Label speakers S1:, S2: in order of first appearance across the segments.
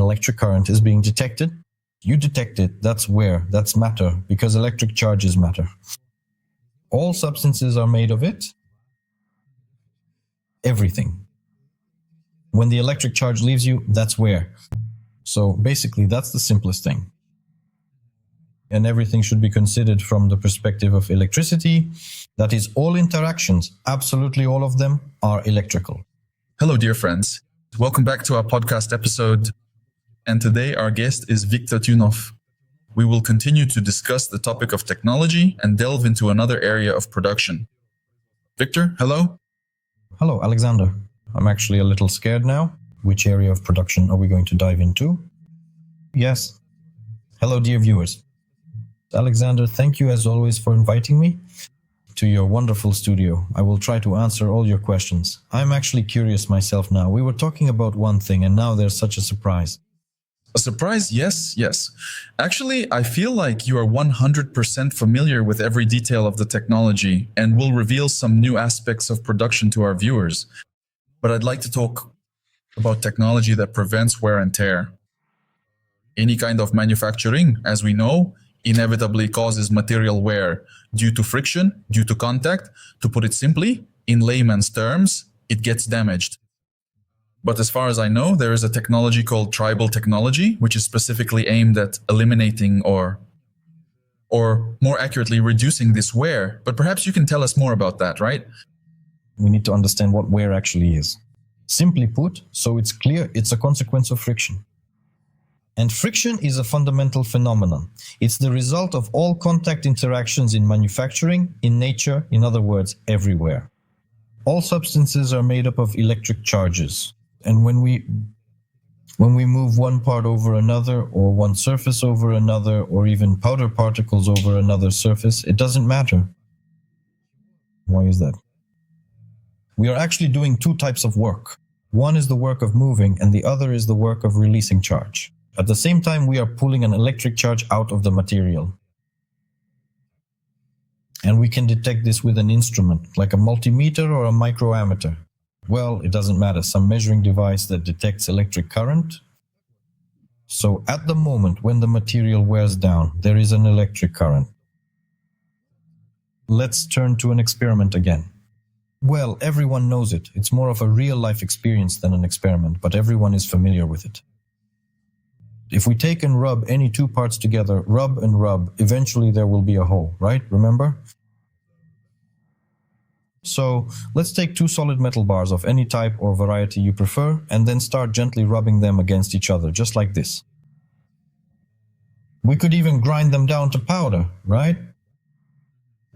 S1: electric current is being detected. You detect it, that's wear, that's matter, because electric charge is matter. All substances are made of it. Everything. When the electric charge leaves you, that's wear. So basically, that's the simplest thing. And everything should be considered from the perspective of electricity. That is, all interactions, absolutely all of them, are electrical.
S2: Hello, dear friends. Welcome back to our podcast episode. And today our guest is Viktor Tunov. We will continue to discuss the topic of technology and delve into another area of production. Victor, hello.
S1: Hello, Alexander. I'm actually a little scared now. Which area of production are we going to dive into? Yes. Hello, dear viewers. Alexander, thank you as always for inviting me to your wonderful studio. I will try to answer all your questions. I'm actually curious myself now. We were talking about one thing and now there's such a surprise.
S2: A surprise? Yes. Actually, I feel like you are 100% familiar with every detail of the technology and will reveal some new aspects of production to our viewers. But I'd like to talk about technology that prevents wear and tear. Any kind of manufacturing, as we know, inevitably causes material wear due to friction, due to contact. To put it simply, in layman's terms, it gets damaged. But as far as I know, there is a technology called Tribel Technology, which is specifically aimed at eliminating or more accurately reducing this wear. But perhaps you can tell us more about that, right?
S1: We need to understand what wear actually is. Simply put, so it's clear, it's a consequence of friction. And friction is a fundamental phenomenon. It's the result of all contact interactions in manufacturing, in nature, in other words, everywhere. All substances are made up of electric charges. And when we move one part over another, or one surface over another, or even powder particles over another surface, it doesn't matter. Why is that? We are actually doing two types of work. One is the work of moving, and the other is the work of releasing charge. At the same time, we are pulling an electric charge out of the material. And we can detect this with an instrument, like a multimeter or a microammeter. Well, it doesn't matter, some measuring device that detects electric current. So at the moment when the material wears down, there is an electric current. Let's turn to an experiment again. Well, everyone knows it. It's more of a real-life experience than an experiment, but everyone is familiar with it. If we take and rub any two parts together, rub and rub, eventually there will be a hole, right? Remember? So let's take two solid metal bars of any type or variety you prefer, and then start gently rubbing them against each other, just like this. We could even grind them down to powder, right?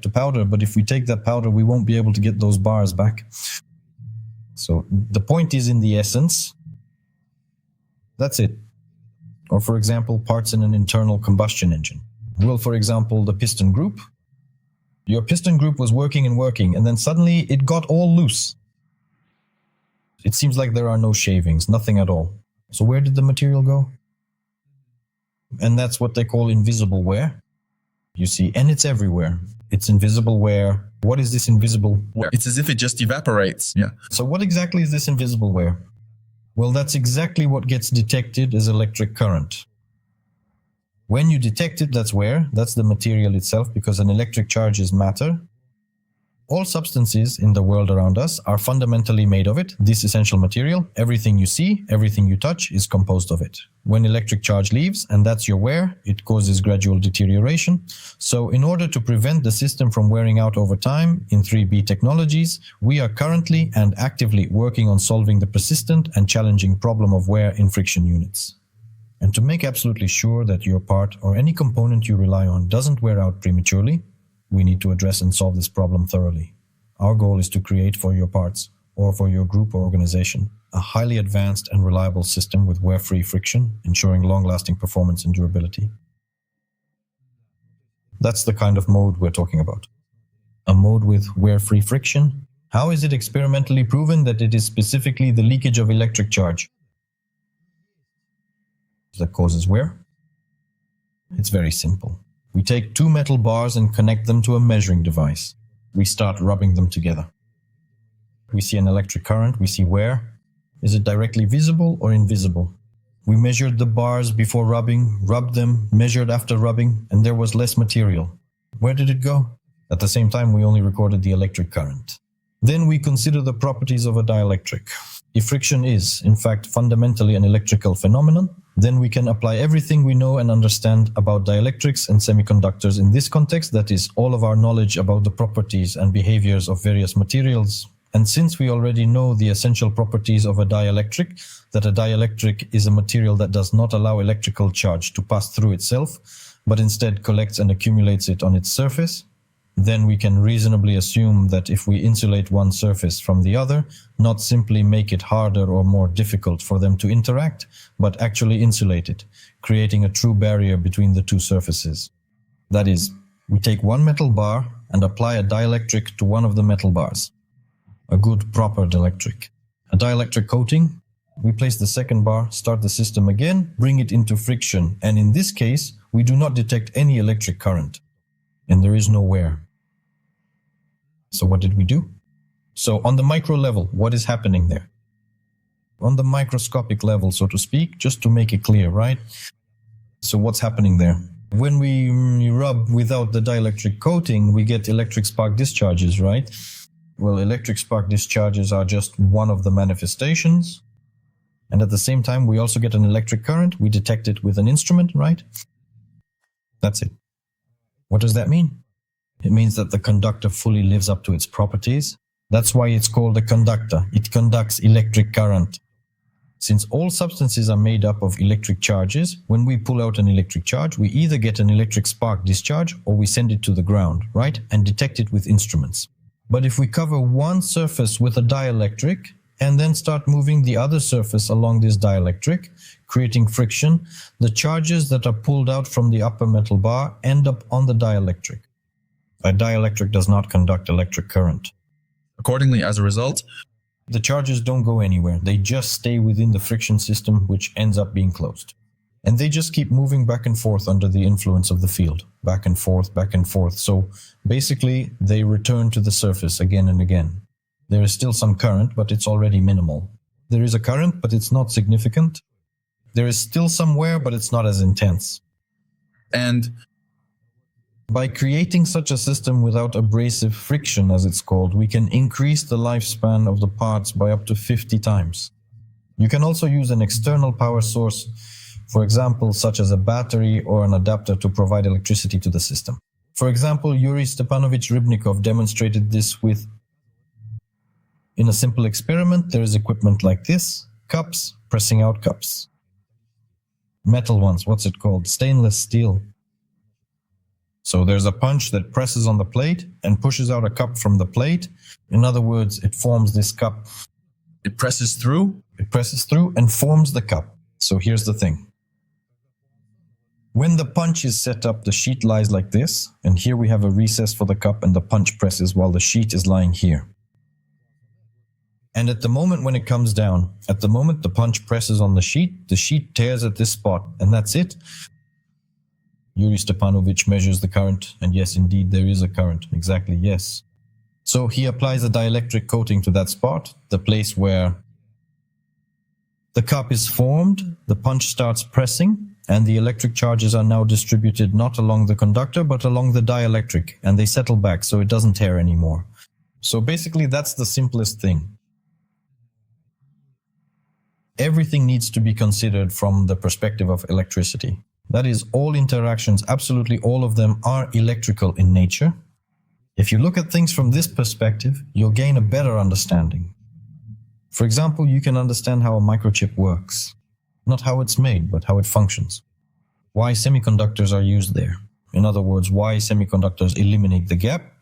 S1: To powder, but if we take that powder, we won't be able to get those bars back. So the point is in the essence. That's it. Or for example, parts in an internal combustion engine. Well, for example, the piston group. Your piston group was working, and then suddenly it got all loose. It seems like there are no shavings, nothing at all. So where did the material go? And that's what they call invisible wear. You see, and it's everywhere. It's invisible wear. What is this invisible wear?
S2: It's as if it just evaporates. Yeah.
S1: So what exactly is this invisible wear? Well, that's exactly what gets detected as electric current. When you detect it, that's wear. That's the material itself, because an electric charge is matter. All substances in the world around us are fundamentally made of it, this essential material. Everything you see, everything you touch is composed of it. When electric charge leaves, and that's your wear, it causes gradual deterioration. So in order to prevent the system from wearing out over time, in 3B Technologies, we are currently and actively working on solving the persistent and challenging problem of wear in friction units. And to make absolutely sure that your part or any component you rely on doesn't wear out prematurely, we need to address and solve this problem thoroughly. Our goal is to create for your parts, or for your group or organization, a highly advanced and reliable system with wear-free friction, ensuring long-lasting performance and durability. That's the kind of mode we're talking about. A mode with wear-free friction. How is it experimentally proven that it is specifically the leakage of electric charge that causes wear? It's very simple. We take two metal bars and connect them to a measuring device. We start rubbing them together. We see an electric current, we see wear. Is it directly visible or invisible? We measured the bars before rubbing, rubbed them, measured after rubbing, and there was less material. Where did it go? At the same time, we only recorded the electric current. Then we consider the properties of a dielectric. If friction is, in fact, fundamentally an electrical phenomenon, then we can apply everything we know and understand about dielectrics and semiconductors in this context, that is, all of our knowledge about the properties and behaviors of various materials. And since we already know the essential properties of a dielectric, that a dielectric is a material that does not allow electrical charge to pass through itself, but instead collects and accumulates it on its surface, then we can reasonably assume that if we insulate one surface from the other, not simply make it harder or more difficult for them to interact, but actually insulate it, creating a true barrier between the two surfaces. That is, we take one metal bar and apply a dielectric to one of the metal bars. A good proper dielectric. A dielectric coating, we place the second bar, start the system again, bring it into friction, and in this case, we do not detect any electric current. And there is no wear. So what did we do? So on the micro level, what is happening there? On the microscopic level, so to speak, just to make it clear, right? So what's happening there? When we rub without the dielectric coating, we get electric spark discharges, right? Well, electric spark discharges are just one of the manifestations. And at the same time, we also get an electric current. We detect it with an instrument, right? That's it. What does that mean? It means that the conductor fully lives up to its properties. That's why it's called a conductor. It conducts electric current. Since all substances are made up of electric charges, when we pull out an electric charge, we either get an electric spark discharge or we send it to the ground, right? And detect it with instruments. But if we cover one surface with a dielectric and then start moving the other surface along this dielectric, creating friction, the charges that are pulled out from the upper metal bar end up on the dielectric. A dielectric does not conduct electric current.
S2: Accordingly, as a result,
S1: the charges don't go anywhere. They just stay within the friction system, which ends up being closed. And they just keep moving back and forth under the influence of the field. Back and forth, back and forth. So basically, they return to the surface again and again. There is still some current, but it's already minimal. There is a current, but it's not significant. There is still some wear, but it's not as intense.
S2: And
S1: by creating such a system without abrasive friction, as it's called, we can increase the lifespan of the parts by up to 50 times. You can also use an external power source, for example, such as a battery or an adapter to provide electricity to the system. For example, Yuri Stepanovich Rybnikov demonstrated this in a simple experiment. There is equipment like this, cups, pressing out cups. Metal ones, what's it called? Stainless steel. So there's a punch that presses on the plate and pushes out a cup from the plate. In other words, it forms this cup.
S2: It presses through?
S1: It presses through and forms the cup. So here's the thing. When the punch is set up, the sheet lies like this, and here we have a recess for the cup and the punch presses while the sheet is lying here. And at the moment when it comes down, at the moment the punch presses on the sheet tears at this spot, and that's it. Yuri Stepanovich measures the current, and yes, indeed, there is a current. Exactly, yes. So he applies a dielectric coating to that spot, the place where the cup is formed, the punch starts pressing, and the electric charges are now distributed not along the conductor, but along the dielectric, and they settle back so it doesn't tear anymore. So basically, that's the simplest thing. Everything needs to be considered from the perspective of electricity. That is, all interactions, absolutely all of them, are electrical in nature. If you look at things from this perspective, you'll gain a better understanding. For example, you can understand how a microchip works. Not how it's made, but how it functions. Why semiconductors are used there. In other words, why semiconductors eliminate the gap.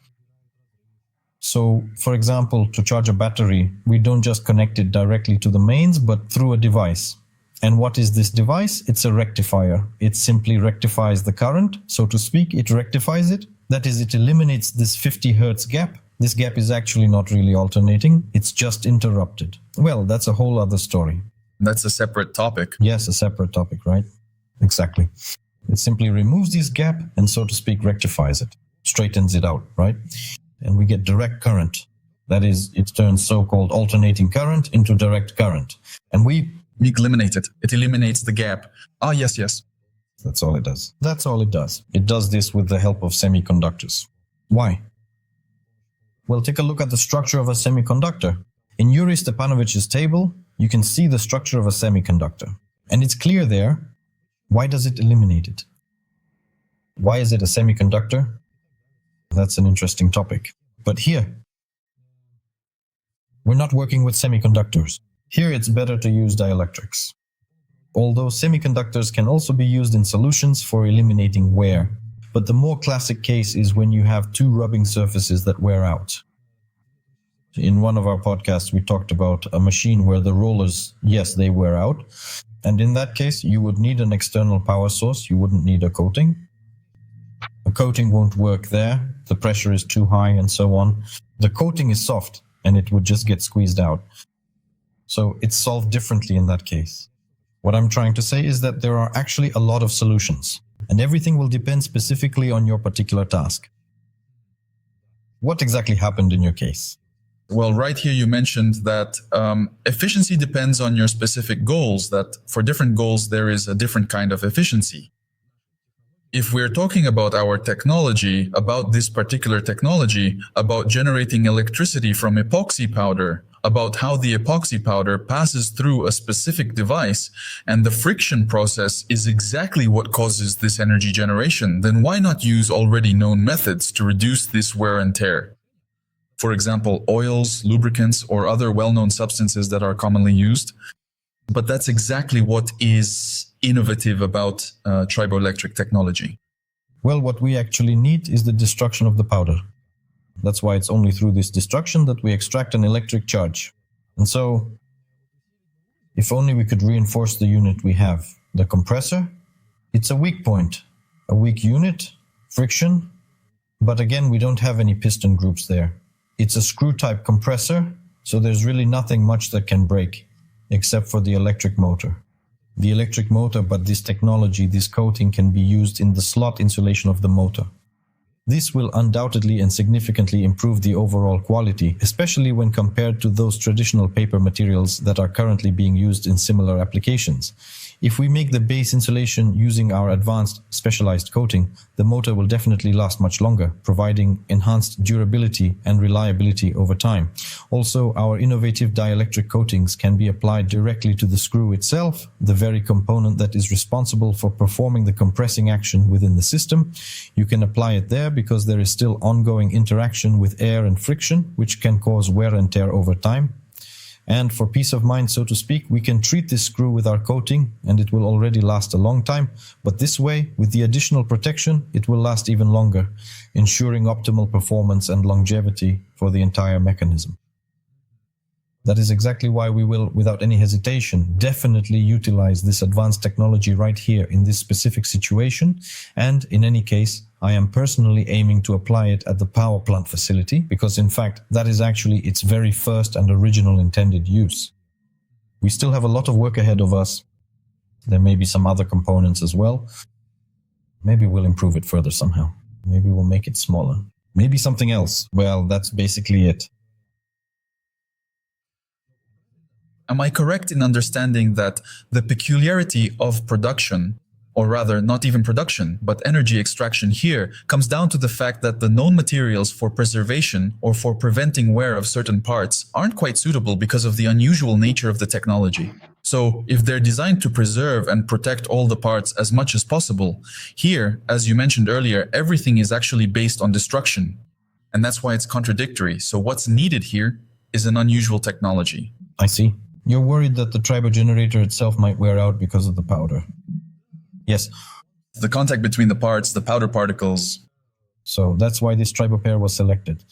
S1: So, for example, to charge a battery, we don't just connect it directly to the mains, but through a device. And what is this device? It's a rectifier. It simply rectifies the current, so to speak. It rectifies it. That is, it eliminates this 50 Hertz gap. This gap is actually not really alternating. It's just interrupted. Well, that's a whole other story.
S2: That's a separate topic.
S1: Yes, a separate topic, right? Exactly. It simply removes this gap and, so to speak, rectifies it. Straightens it out, right? And we get direct current. That is, it turns so-called alternating current into direct current. And we
S2: Eliminate it. It eliminates the gap. Ah, yes.
S1: That's all it does. That's all it does. It does this with the help of semiconductors. Why? Well, take a look at the structure of a semiconductor. In Yuri Stepanovich's table, you can see the structure of a semiconductor. And it's clear there. Why does it eliminate it? Why is it a semiconductor? That's an interesting topic. But here, we're not working with semiconductors. Here it's better to use dielectrics. Although semiconductors can also be used in solutions for eliminating wear. But the more classic case is when you have two rubbing surfaces that wear out. In one of our podcasts, we talked about a machine where the rollers, yes, they wear out. And in that case, you would need an external power source. You wouldn't need a coating. A coating won't work there. The pressure is too high and so on. The coating is soft and it would just get squeezed out. So it's solved differently in that case. What I'm trying to say is that there are actually a lot of solutions, and everything will depend specifically on your particular task. What exactly happened in your case?
S2: Well, right here you mentioned that efficiency depends on your specific goals, that for different goals there is a different kind of efficiency. If we're talking about our technology, about this particular technology, about generating electricity from epoxy powder, about how the epoxy powder passes through a specific device, and the friction process is exactly what causes this energy generation, then why not use already known methods to reduce this wear and tear? For example, oils, lubricants, or other well-known substances that are commonly used. But that's exactly what is innovative about triboelectric technology.
S1: Well, what we actually need is the destruction of the powder. That's why it's only through this destruction that we extract an electric charge. And so, if only we could reinforce the unit we have. The compressor, it's a weak point, a weak unit, friction, but again, we don't have any piston groups there. It's a screw-type compressor, so there's really nothing much that can break, except for the electric motor. The electric motor, but this technology, this coating can be used in the slot insulation of the motor. This will undoubtedly and significantly improve the overall quality, especially when compared to those traditional paper materials that are currently being used in similar applications. If we make the base insulation using our advanced specialized coating, the motor will definitely last much longer, providing enhanced durability and reliability over time. Also, our innovative dielectric coatings can be applied directly to the screw itself, the very component that is responsible for performing the compressing action within the system. You can apply it there because there is still ongoing interaction with air and friction, which can cause wear and tear over time. And for peace of mind, so to speak, we can treat this screw with our coating and it will already last a long time. But this way, with the additional protection, it will last even longer, ensuring optimal performance and longevity for the entire mechanism. That is exactly why we will, without any hesitation, definitely utilize this advanced technology right here in this specific situation. And in any case, I am personally aiming to apply it at the power plant facility because, in fact, that is actually its very first and original intended use. We still have a lot of work ahead of us. There may be some other components as well. Maybe we'll improve it further somehow. Maybe we'll make it smaller. Maybe something else. Well, that's basically it.
S2: Am I correct in understanding that the peculiarity of production, or rather not even production, but energy extraction here, comes down to the fact that the known materials for preservation or for preventing wear of certain parts aren't quite suitable because of the unusual nature of the technology? So if they're designed to preserve and protect all the parts as much as possible, here, as you mentioned earlier, everything is actually based on destruction. And that's why it's contradictory. So what's needed here is an unusual technology.
S1: I see. You're worried that the tribo generator itself might wear out because of the powder. Yes.
S2: The contact between the parts, the powder particles.
S1: So that's why this tribo pair was selected.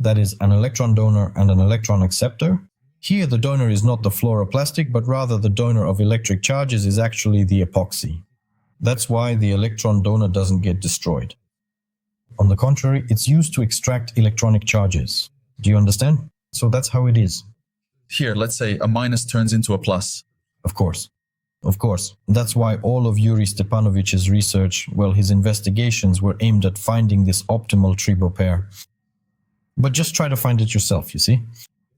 S1: That is an electron donor and an electron acceptor. Here the donor is not the fluoroplastic, but rather the donor of electric charges is actually the epoxy. That's why the electron donor doesn't get destroyed. On the contrary, it's used to extract electronic charges. Do you understand? So that's how it is.
S2: Here, let's say a minus turns into a plus.
S1: Of course. Of course. That's why all of Yuri Stepanovich's research, well, his investigations were aimed at finding this optimal tribo pair. But just try to find it yourself, you see?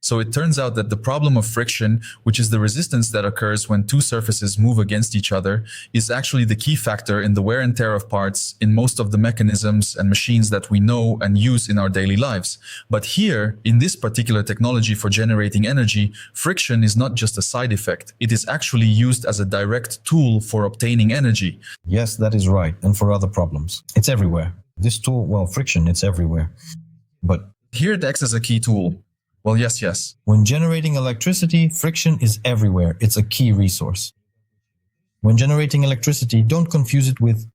S2: So it turns out that the problem of friction, which is the resistance that occurs when two surfaces move against each other, is actually the key factor in the wear and tear of parts in most of the mechanisms and machines that we know and use in our daily lives. But here, in this particular technology for generating energy, friction is not just a side effect. It is actually used as a direct tool for obtaining energy.
S1: Yes, that is right. And for other problems. It's everywhere. This tool, well, friction, it's everywhere. But
S2: here it acts as a key tool. Well, yes.
S1: When generating electricity, friction is everywhere. It's a key resource. When generating electricity, don't confuse it with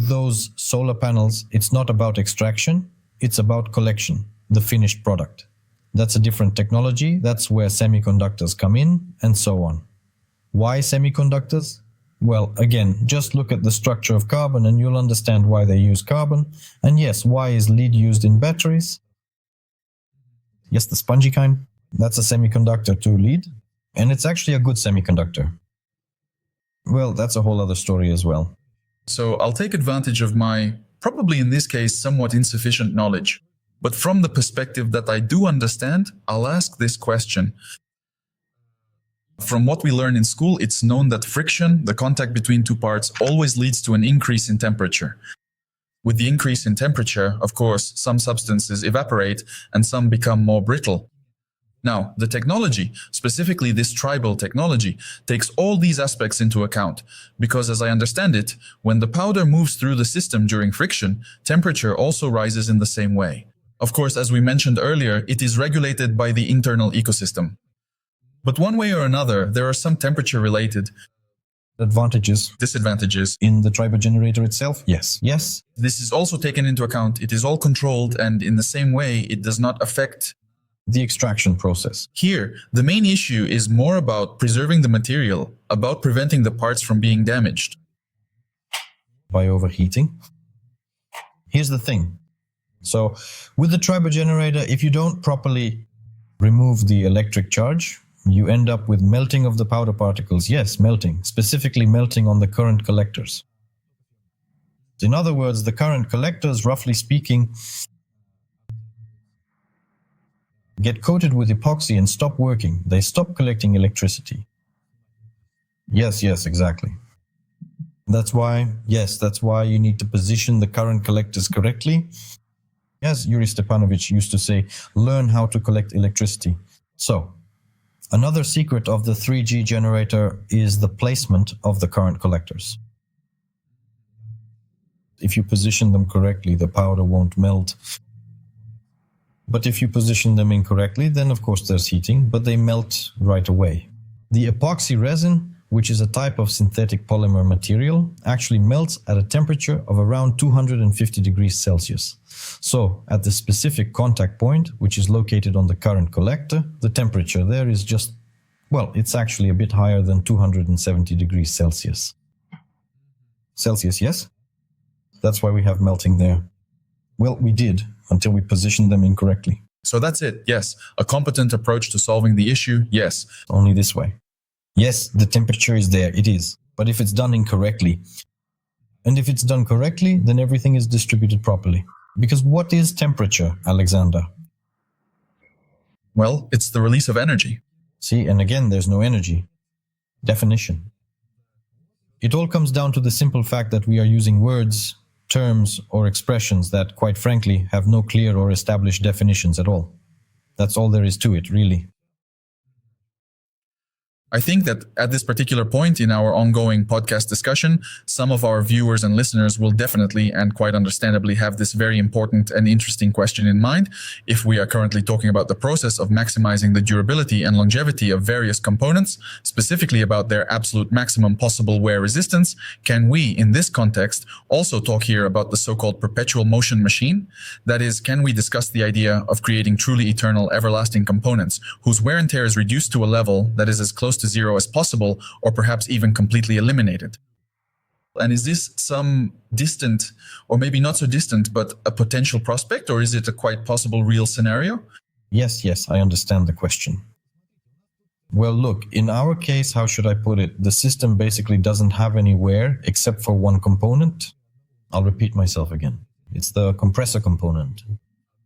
S1: those solar panels. It's not about extraction. It's about collection, the finished product. That's a different technology. That's where semiconductors come in, and so on. Why semiconductors? Well, again, just look at the structure of carbon and you'll understand why they use carbon. And yes, why is lead used in batteries? Yes, the spongy kind. That's a semiconductor to lead. And it's actually a good semiconductor. Well, that's a whole other story as well.
S2: So I'll take advantage of my, probably in this case, somewhat insufficient knowledge. But from the perspective that I do understand, I'll ask this question. From what we learn in school, it's known that friction, the contact between two parts, always leads to an increase in temperature. With the increase in temperature, of course, some substances evaporate and some become more brittle. Now, the technology, specifically this Tribel technology, takes all these aspects into account, because as I understand it, when the powder moves through the system during friction, temperature also rises in the same way. Of course, as we mentioned earlier, it is regulated by the internal ecosystem. But one way or another, there are some temperature-related disadvantages
S1: in the Tribel generator itself. Yes.
S2: This is also taken into account. It is all controlled, and in the same way, it does not affect
S1: the extraction process.
S2: Here, the main issue is more about preserving the material, about preventing the parts from being damaged
S1: by overheating. Here's the thing. So, with the Tribel generator, if you don't properly remove the electric charge, you end up with melting of the powder particles. Yes, melting, specifically melting on the current collectors. In other words, the current collectors, roughly speaking, get coated with epoxy and stop working. They stop collecting electricity. Yes, exactly. That's why you need to position the current collectors correctly. As Yuri Stepanovich used to say, learn how to collect electricity. So, another secret of the 3G generator is the placement of the current collectors. If you position them correctly, the powder won't melt. But if you position them incorrectly, then of course there's heating, but they melt right away. The epoxy resin, which is a type of synthetic polymer material, actually melts at a temperature of around 250 degrees Celsius. So, at the specific contact point, which is located on the current collector, the temperature there is just, well, it's actually a bit higher than 270 degrees Celsius. Celsius, yes? That's why we have melting there. Well, we did, until we positioned them incorrectly.
S2: So that's it, yes. A competent approach to solving the issue, yes.
S1: Only this way. Yes, the temperature is there, it is. But if it's done incorrectly, and if it's done correctly, then everything is distributed properly. Because what is temperature, Alexander?
S2: Well, it's the release of energy.
S1: See, and again, there's no energy. Definition. It all comes down to the simple fact that we are using words, terms, or expressions that, quite frankly, have no clear or established definitions at all. That's all there is to it, really.
S2: I think that at this particular point in our ongoing podcast discussion, some of our viewers and listeners will definitely and quite understandably have this very important and interesting question in mind. If we are currently talking about the process of maximizing the durability and longevity of various components, specifically about their absolute maximum possible wear resistance, can we, in this context, also talk here about the so-called perpetual motion machine? That is, can we discuss the idea of creating truly eternal, everlasting components whose wear and tear is reduced to a level that is as close to zero as possible, or perhaps even completely eliminated? And is this some distant, or maybe not so distant, but a potential prospect, or is it a quite possible real scenario?
S1: Yes, I understand the question. Well, look, in our case, how should I put it? The system basically doesn't have any wear except for one component. I'll repeat myself again. It's the compressor component.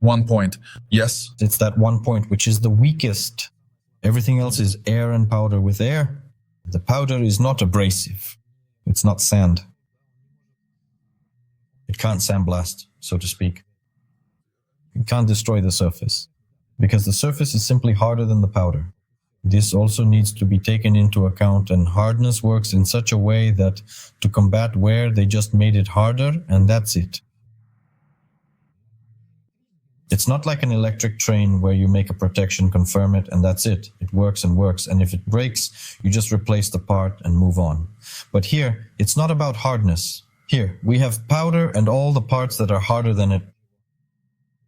S2: 1 point. Yes.
S1: It's that 1 point which is the weakest. Everything else is air and powder with air. The powder is not abrasive. It's not sand. It can't sandblast, so to speak. It can't destroy the surface, because the surface is simply harder than the powder. This also needs to be taken into account, and hardness works in such a way that to combat wear, they just made it harder, and that's it. It's not like an electric train where you make a protection, confirm it, and that's it. It works and works, and if it breaks, you just replace the part and move on. But here, it's not about hardness. Here, we have powder and all the parts that are harder than it.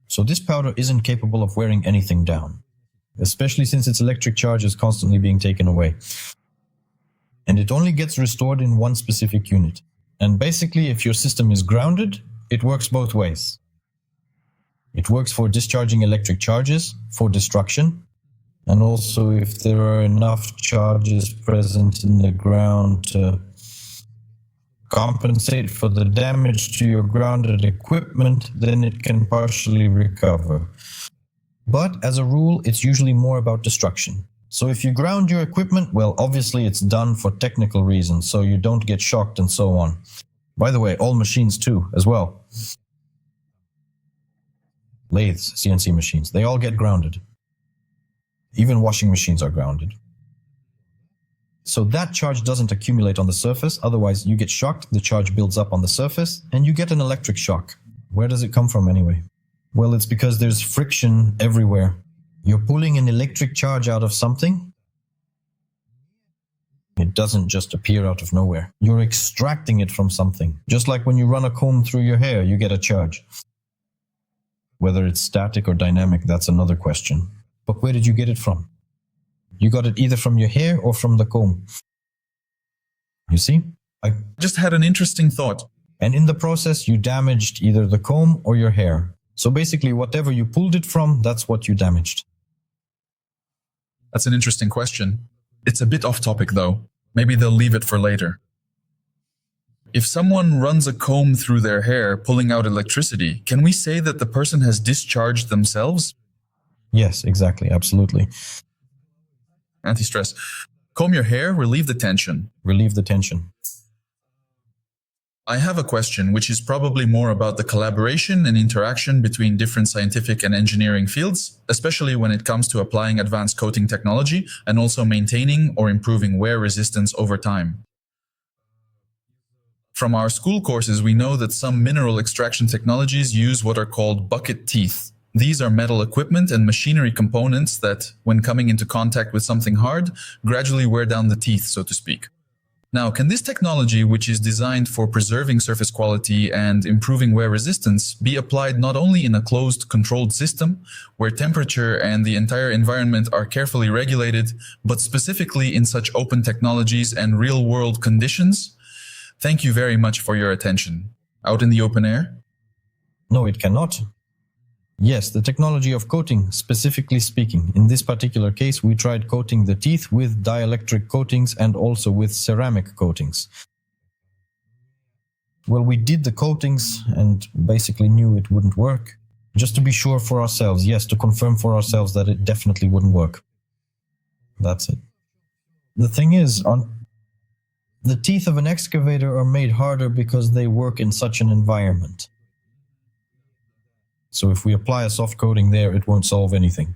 S1: So this powder isn't capable of wearing anything down, especially since its electric charge is constantly being taken away. And it only gets restored in one specific unit. And basically, if your system is grounded, it works both ways. It works for discharging electric charges, for destruction, and also if there are enough charges present in the ground to compensate for the damage to your grounded equipment, then it can partially recover. But as a rule, it's usually more about destruction. So if you ground your equipment, well, obviously it's done for technical reasons, so you don't get shocked and so on. By the way, all machines too, as well. Lathes, CNC machines, they all get grounded. Even washing machines are grounded. So that charge doesn't accumulate on the surface, otherwise you get shocked, the charge builds up on the surface, and you get an electric shock. Where does it come from anyway? Well, it's because there's friction everywhere. You're pulling an electric charge out of something. It doesn't just appear out of nowhere. You're extracting it from something. Just like when you run a comb through your hair, you get a charge. Whether it's static or dynamic, that's another question. But where did you get it from? You got it either from your hair or from the comb. You see? I
S2: just had an interesting thought.
S1: And in the process, you damaged either the comb or your hair. So basically, whatever you pulled it from, that's what you damaged.
S2: That's an interesting question. It's a bit off topic though. Maybe they'll leave it for later. If someone runs a comb through their hair, pulling out electricity, can we say that the person has discharged themselves?
S1: Yes, exactly. Absolutely.
S2: Anti-stress. Comb your hair, relieve the tension.
S1: Relieve the tension.
S2: I have a question, which is probably more about the collaboration and interaction between different scientific and engineering fields, especially when it comes to applying advanced coating technology and also maintaining or improving wear resistance over time. From our school courses, we know that some mineral extraction technologies use what are called bucket teeth. These are metal equipment and machinery components that, when coming into contact with something hard, gradually wear down the teeth, so to speak. Now, can this technology, which is designed for preserving surface quality and improving wear resistance, be applied not only in a closed, controlled system, where temperature and the entire environment are carefully regulated, but specifically in such open technologies and real-world conditions? Thank you very much for your attention. Out in the open air?
S1: No, it cannot. Yes, the technology of coating, specifically speaking. In this particular case, we tried coating the teeth with dielectric coatings and also with ceramic coatings. Well, we did the coatings and basically knew it wouldn't work. Just to be sure for ourselves, yes, to confirm for ourselves that it definitely wouldn't work. That's it. The thing is, the teeth of an excavator are made harder because they work in such an environment. So if we apply a soft coating there, it won't solve anything.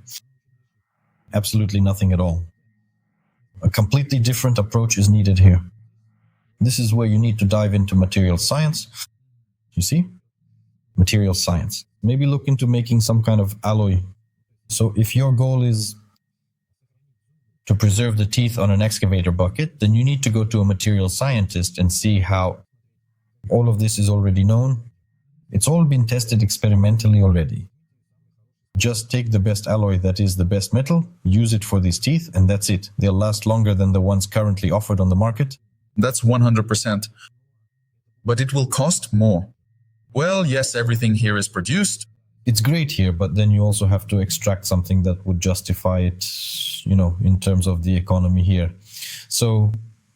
S1: Absolutely nothing at all. A completely different approach is needed here. This is where you need to dive into material science. You see? Material science. Maybe look into making some kind of alloy. So if your goal is to preserve the teeth on an excavator bucket, then you need to go to a material scientist and see how all of this is already known. It's all been tested experimentally already. Just take the best alloy that is the best metal, use it for these teeth, and that's it. They'll last longer than the ones currently offered on the market.
S2: That's 100%. But it will cost more. Well, yes, everything here is produced.
S1: It's great here, but then you also have to extract something that would justify it, in terms of the economy here. So,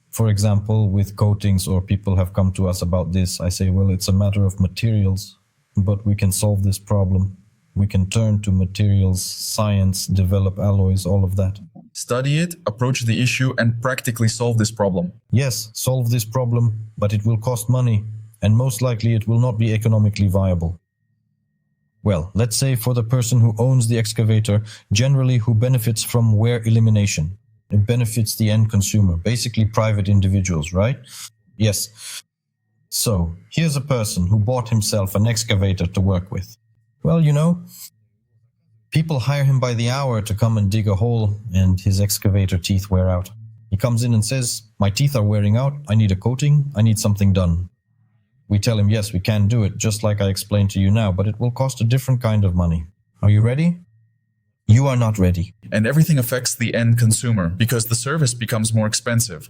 S1: for example, with coatings, or people have come to us about this, I say, well, it's a matter of materials, but we can solve this problem. We can turn to materials, science, develop alloys, all of that.
S2: Study it, approach the issue, and practically solve this problem.
S1: Yes, solve this problem, but it will cost money, and most likely it will not be economically viable. Well, let's say for the person who owns the excavator, generally who benefits from wear elimination. It benefits the end consumer, basically private individuals, right? Yes. So, here's a person who bought himself an excavator to work with. Well, people hire him by the hour to come and dig a hole, and his excavator teeth wear out. He comes in and says, "My teeth are wearing out, I need a coating, I need something done." We tell him, yes, we can do it, just like I explained to you now, but it will cost a different kind of money. Are you ready? You are not ready.
S2: And everything affects the end consumer because the service becomes more expensive.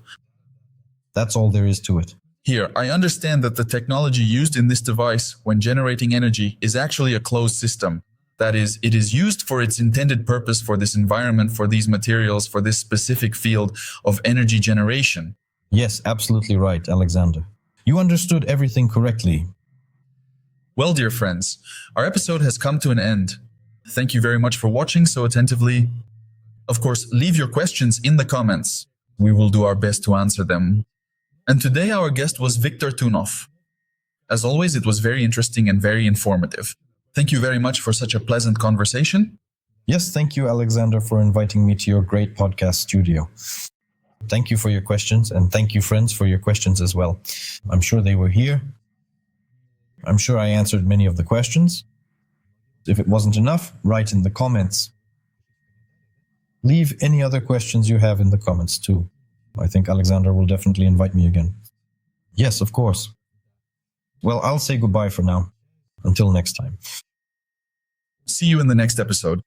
S1: That's all there is to it.
S2: Here, I understand that the technology used in this device when generating energy is actually a closed system. That is, it is used for its intended purpose for this environment, for these materials, for this specific field of energy generation.
S1: Yes, absolutely right, Alexander. You understood everything correctly.
S2: Well, dear friends, our episode has come to an end. Thank you very much for watching so attentively. Of course, leave your questions in the comments. We will do our best to answer them. And today our guest was Viktor Tunov. As always, it was very interesting and very informative. Thank you very much for such a pleasant conversation.
S1: Yes, thank you, Alexander, for inviting me to your great podcast studio. Thank you for your questions, and thank you, friends, for your questions as well. I'm sure they were here. I'm sure I answered many of the questions. If it wasn't enough, write in the comments. Leave any other questions you have in the comments too. I think Alexander will definitely invite me again. Yes, of course. Well, I'll say goodbye for now. Until next time.
S2: See you in the next episode.